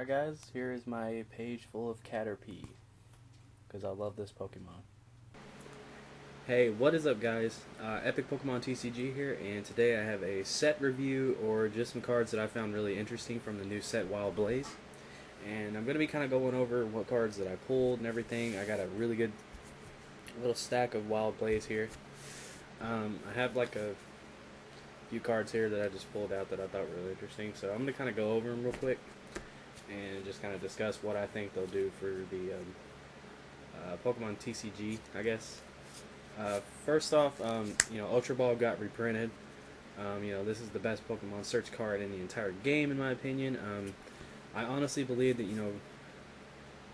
Alright guys, here is my page full of Caterpie, because I love this Pokemon. Hey, what is up guys? Epic Pokemon TCG here, and today I have a set review, or just some cards that I found really interesting from the new set Wild Blaze. And I'm going to be kind of going over what cards that I pulled and everything. I got a really good little stack of Wild Blaze here. I have like a few cards here that I just pulled out that I thought were really interesting, so I'm going to kind of go over them real quick and just kind of discuss what I think they'll do for the Pokemon TCG, I guess. First off, Ultra Ball got reprinted. This is the best Pokemon search card in the entire game, in my opinion. I honestly believe that,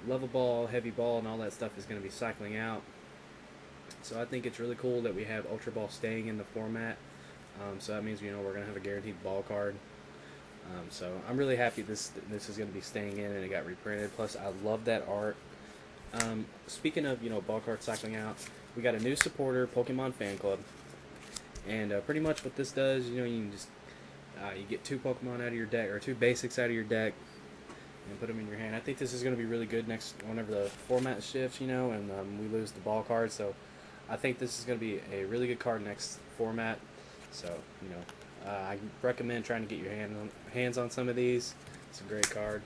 Level Ball, Heavy Ball, and all that stuff is going to be cycling out. So I think it's really cool that we have Ultra Ball staying in the format. So that means, we're going to have a guaranteed ball card. So I'm really happy this is going to be staying in and it got reprinted. Plus, I love that art. Speaking of, ball card cycling out, we got a new supporter, Pokemon Fanclub. And pretty much what this does, you can just, you get two Pokemon out of your deck, or two basics out of your deck, and put them in your hand. I think this is going to be really good whenever the format shifts, and we lose the ball card. So I think this is going to be a really good card next format. So, I recommend trying to get your hands on some of these. It's a great card.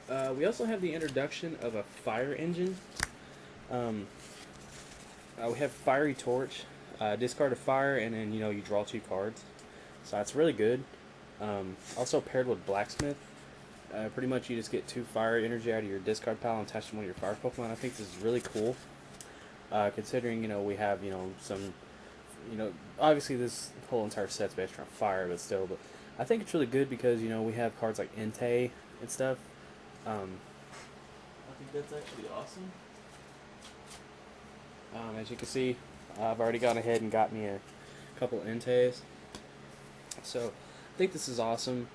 We also have the introduction of a fire engine. We have Fiery Torch. Discard a fire, and then you draw two cards. So that's really good. Also paired with Blacksmith. Pretty much you just get two fire energy out of your discard pile and attach them to one of your fire Pokemon. I think this is really cool. Considering we have some. Obviously this whole entire set's based around fire, but still, I think it's really good because, we have cards like Entei and stuff. I think that's actually awesome. As you can see, I've already gone ahead and got me a couple Enteis. So, I think this is awesome.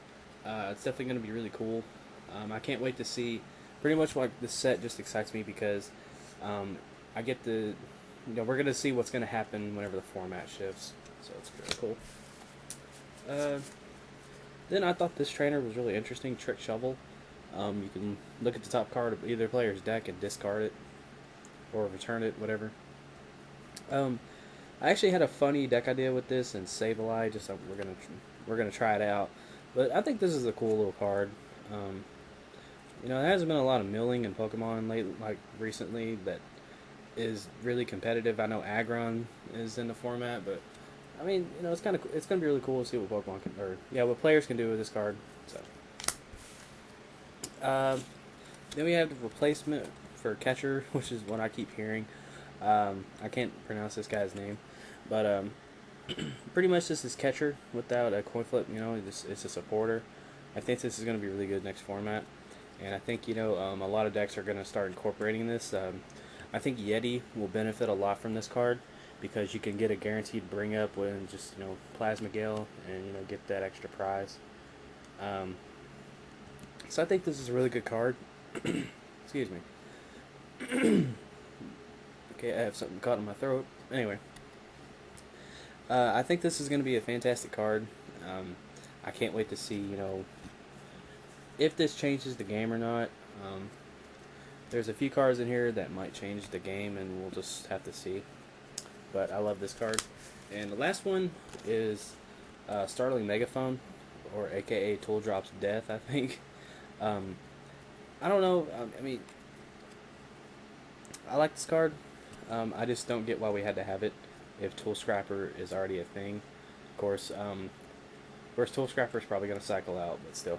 It's definitely going to be really cool. I can't wait to see, pretty much like this set just excites me because I get the we're going to see what's going to happen whenever the format shifts, so it's really cool. Then I thought this trainer was really interesting, Trick Shovel. You can look at the top card of either player's deck and discard it, or return it, whatever. I actually had a funny deck idea with this and Sableye, just we're gonna try it out. But I think this is a cool little card. There hasn't been a lot of milling in Pokemon recently that is really competitive. I know Aggron is in the format, but I mean, it's gonna be really cool to see what Pokemon what players can do with this card. So, then we have the replacement for catcher, which is what I keep hearing. I can't pronounce this guy's name, but pretty much this is catcher without a coin flip. It's a supporter. I think this is gonna be really good next format, and I think a lot of decks are gonna start incorporating this. I think Yeti will benefit a lot from this card because you can get a guaranteed bring up when just Plasma Gale and get that extra prize. So I think this is a really good card. Excuse me. Okay, I have something caught in my throat. Anyway, I think this is going to be a fantastic card. I can't wait to see if this changes the game or not. There's a few cards in here that might change the game, and we'll just have to see. But I love this card. And the last one is Startling Megaphone, or AKA Tool Drop's Death, I think. I don't know. I mean, I like this card. I just don't get why we had to have it if Tool Scrapper is already a thing. Of course, Tool Scrapper is probably going to cycle out, but still.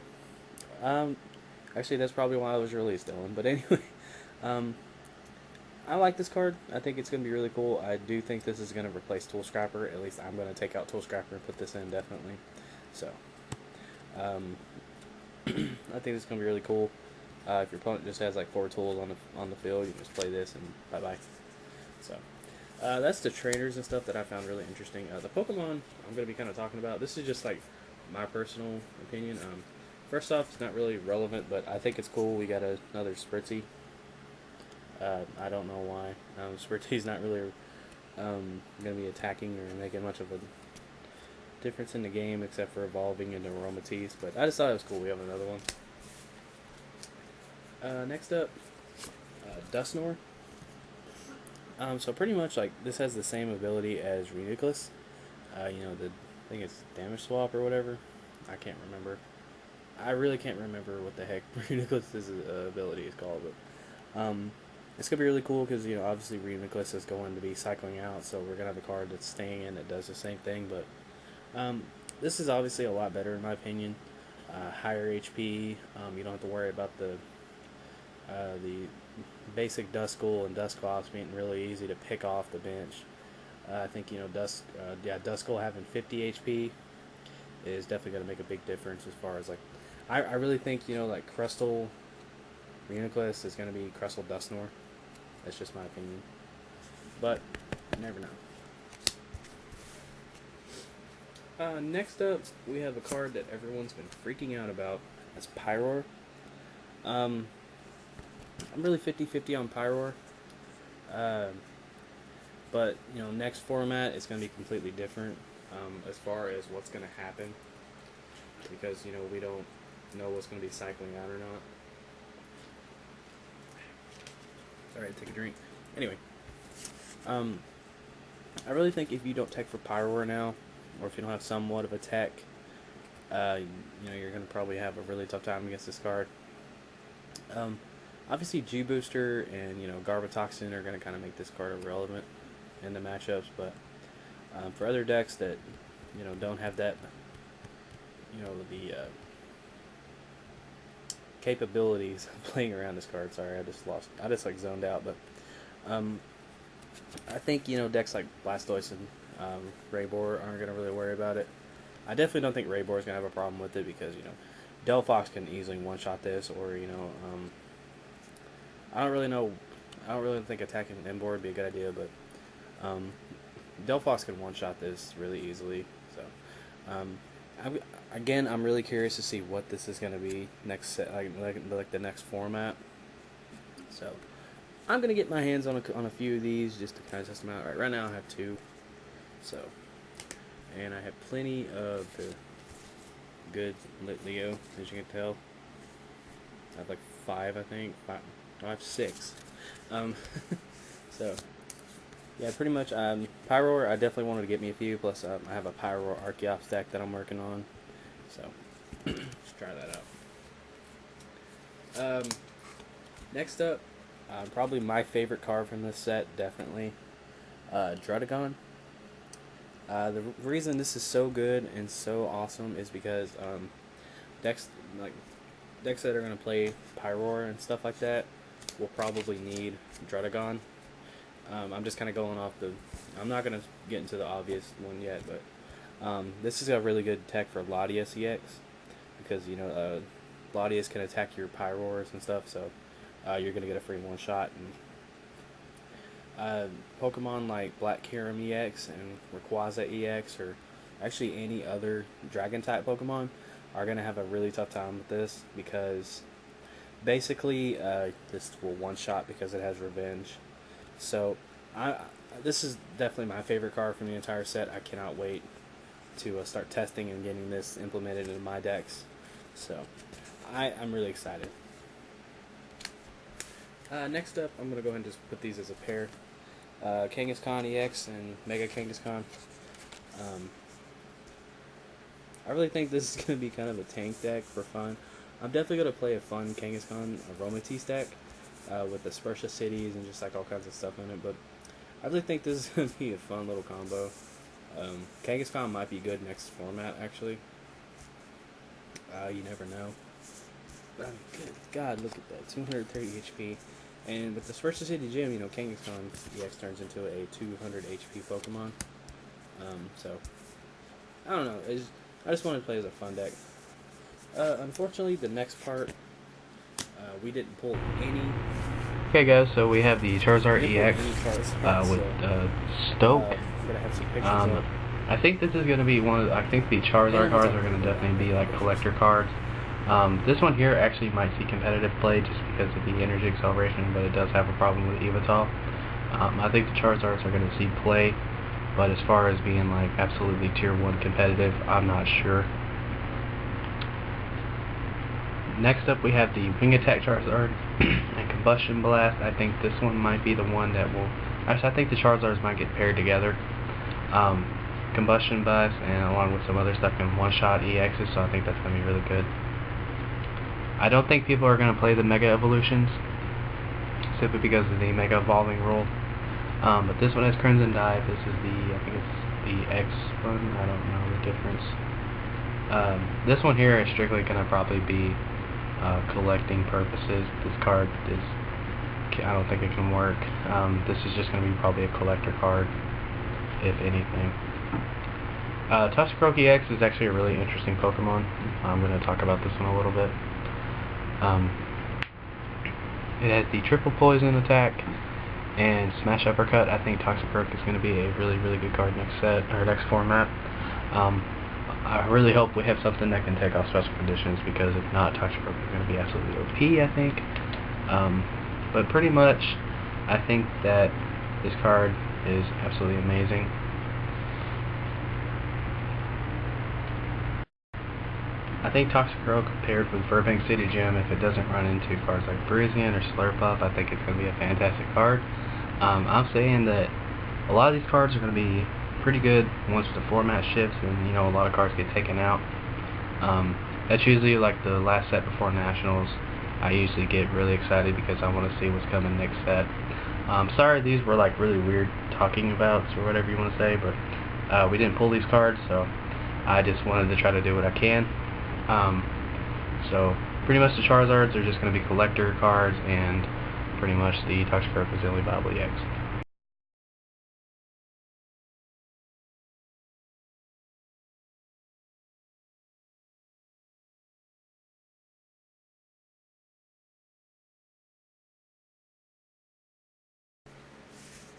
Actually, that's probably why it was released, Dylan. But anyway, I like this card. I think it's going to be really cool. I do think this is going to replace Tool Scrapper. At least I'm going to take out Tool Scrapper and put this in, definitely. So, I think it's going to be really cool. If your opponent just has like 4 tools on the field, you can just play this and bye-bye. So, that's the trainers and stuff that I found really interesting. The Pokemon I'm going to be kind of talking about, this is just like my personal opinion. First off, it's not really relevant, but I think it's cool. We got another Spritzee. I don't know why. Spritzee's not really going to be attacking or making much of a difference in the game except for evolving into aromatisse, but I just thought it was cool. We have another one. Next up, Dustnor. So pretty much like this has the same ability as Reuniclus. You know, I think it's damage swap or whatever. I can't remember. I really can't remember what the heck Reuniclus's ability is called, but it's gonna be really cool because, you know, obviously Reuniclus is going to be cycling out, so we're gonna have a card that's staying in that does the same thing. But this is obviously a lot better in my opinion. Higher HP. You don't have to worry about the basic Duskull and Dusclops being really easy to pick off the bench. I think, you know, Duskull having 50 HP is definitely going to make a big difference as far as, like, I really think, you know, like, Crustal Reuniclus is going to be Crustal Dustnor. That's just my opinion. But, you never know. Next up, we have a card that everyone's been freaking out about. That's Pyroar. I'm really 50-50 on Pyroar. But, you know, next format is going to be completely different as far as what's going to happen. Because, you know, we don't know what's going to be cycling out or not. Sorry, take a drink. Anyway. I really think if you don't tech for Pyroar now, or if you don't have somewhat of a tech, you know, you're going to probably have a really tough time against this card. Obviously, G-Booster and, you know, Garbotoxin are going to kind of make this card irrelevant in the matchups, but for other decks that, you know, don't have that, you know, the capabilities of playing around this card. Sorry, I just like zoned out, but I think, you know, decks like Blastoise and Raybor aren't going to really worry about it. I definitely don't think Raybor is going to have a problem with it because, you know, Delphox can easily one-shot this, or, you know, I don't really think attacking inboard would be a good idea, but Delphox can one-shot this really easily. So, I'm really curious to see what this is going to be next set, like the next format. So, I'm going to get my hands on a few of these just to kind of test them out. Right now I have 2. So, and I have plenty of the good Lit Leo, as you can tell. I have like 5, I think. 5. I have 6. So, yeah, pretty much. Pyroar, I definitely wanted to get me a few. Plus, I have a Pyroar Archeops deck that I'm working on. So, let's try that out. Next up, probably my favorite card from this set, definitely, Druddigon. The reason this is so good and so awesome is because decks that are going to play Pyroar and stuff like that will probably need Druddigon. I'm just kind of going off I'm not going to get into the obvious one yet, but this is a really good tech for Latias EX because, you know, Latias can attack your Pyroars and stuff, so you're going to get a free one-shot. And Pokemon like Black Kyurem EX and Rayquaza EX, or actually any other Dragon-type Pokemon, are going to have a really tough time with this because basically this will one-shot because it has Revenge. So this is definitely my favorite card from the entire set. I cannot wait to start testing and getting this implemented into my decks. So I'm really excited. Next up, I'm going to go ahead and just put these as a pair. Kangaskhan EX and Mega Kangaskhan. I really think this is going to be kind of a tank deck for fun. I'm definitely going to play a fun Kangaskhan aromatisse deck with the Spritzee cities and just like all kinds of stuff in it, but I really think this is going to be a fun little combo. Kangaskhan might be good next format, actually. You never know. But good God, look at that, 230 HP. And with the Spritzee City Gym, you know, Kangaskhan EX turns into a 200 HP Pokemon. So, I don't know. I just wanted to play as a fun deck. Unfortunately, the next part, we didn't pull any. Okay, guys, so we have the Charizard EX with Stoke. I think this is going to be I think the Charizard cards are going to definitely be like collector cards. This one here actually might see competitive play just because of the energy acceleration, but it does have a problem with Evital. I think the Charizards are going to see play but as far as being like absolutely tier 1 competitive, I'm not sure. Next up we have the Wing Attack Charizard and Combustion Blast. I think this one might be the one that will... Actually, I think the Charizards might get paired together. Combustion Blast and along with some other stuff can one-shot EXs, so I think that's going to be really good. I don't think people are going to play the Mega Evolutions, simply because of the Mega Evolving rule. But this one has Crimson Dive. This is the, I think it's the X one. I don't know the difference. This one here is strictly going to probably be collecting purposes. This card is, I don't think it can work. This is just going to be probably a collector card, if anything. Toxicroak EX is actually a really interesting Pokemon. I'm going to talk about this one a little bit. It has the triple poison attack and smash uppercut. I think Toxicroak is going to be a really, really good card next set, or next format. I really hope we have something that can take off special conditions, because if not, Toxicroak is going to be absolutely OP, I think. But pretty much, I think that this card is absolutely amazing. I think Toxicroak paired with Burbank City Gym, if it doesn't run into cards like Brizian or Slurpuff, I think it's going to be a fantastic card. I'm saying that a lot of these cards are going to be pretty good once the format shifts and, you know, a lot of cards get taken out. That's usually like the last set before Nationals. I usually get really excited because I want to see what's coming next set. Sorry these were like really weird talking abouts or whatever you want to say, but we didn't pull these cards, so I just wanted to try to do what I can. So pretty much the Charizards are just going to be collector cards, and pretty much the Toxicroak is the only viable EX.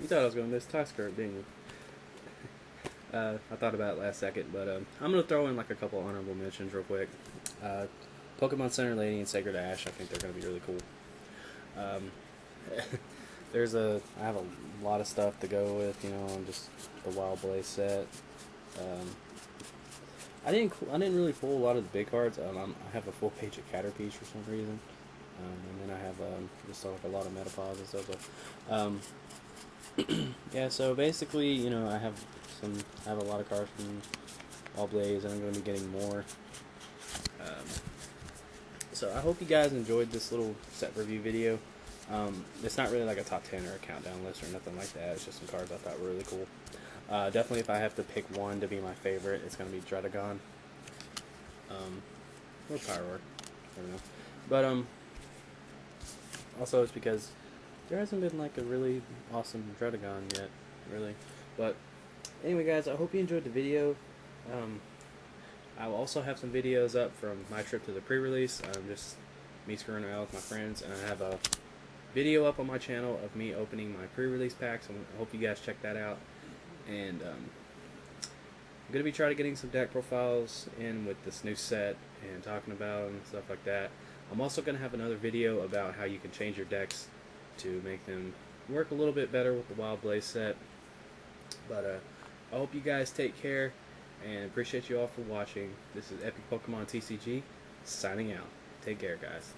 You thought I was going to miss Toxicroak, didn't you? I thought about it last second, but I'm going to throw in like a couple honorable mentions real quick. Pokemon Center Lady and Sacred Ash, I think they're going to be really cool. I have a lot of stuff to go with, you know, on just the Wild Blaze set. I didn't really pull a lot of the big cards. I have a full page of Caterpies for some reason, and then I have just like a lot of Metapods and stuff. So, yeah. So basically, you know, I have a lot of cards from Wild Blaze, and I'm going to be getting more. So I hope you guys enjoyed this little set review video. It's not really like a top 10 or a countdown list or nothing like that. It's just some cards I thought were really cool. Definitely, if I have to pick one to be my favorite, it's going to be Dredagon. Or Pyroar. I don't know. But, also it's because there hasn't been like a really awesome Dredagon yet, really. But, anyway guys, I hope you enjoyed the video. I will also have some videos up from my trip to the pre-release. Just me screwing around with my friends, and I have a video up on my channel of me opening my pre-release packs. I hope you guys check that out. And I'm going to be trying to getting some deck profiles in with this new set and talking about them and stuff like that. I'm also going to have another video about how you can change your decks to make them work a little bit better with the Wild Blaze set. But I hope you guys take care, and appreciate you all for watching. This is Epic Pokemon TCG, signing out. Take care, guys.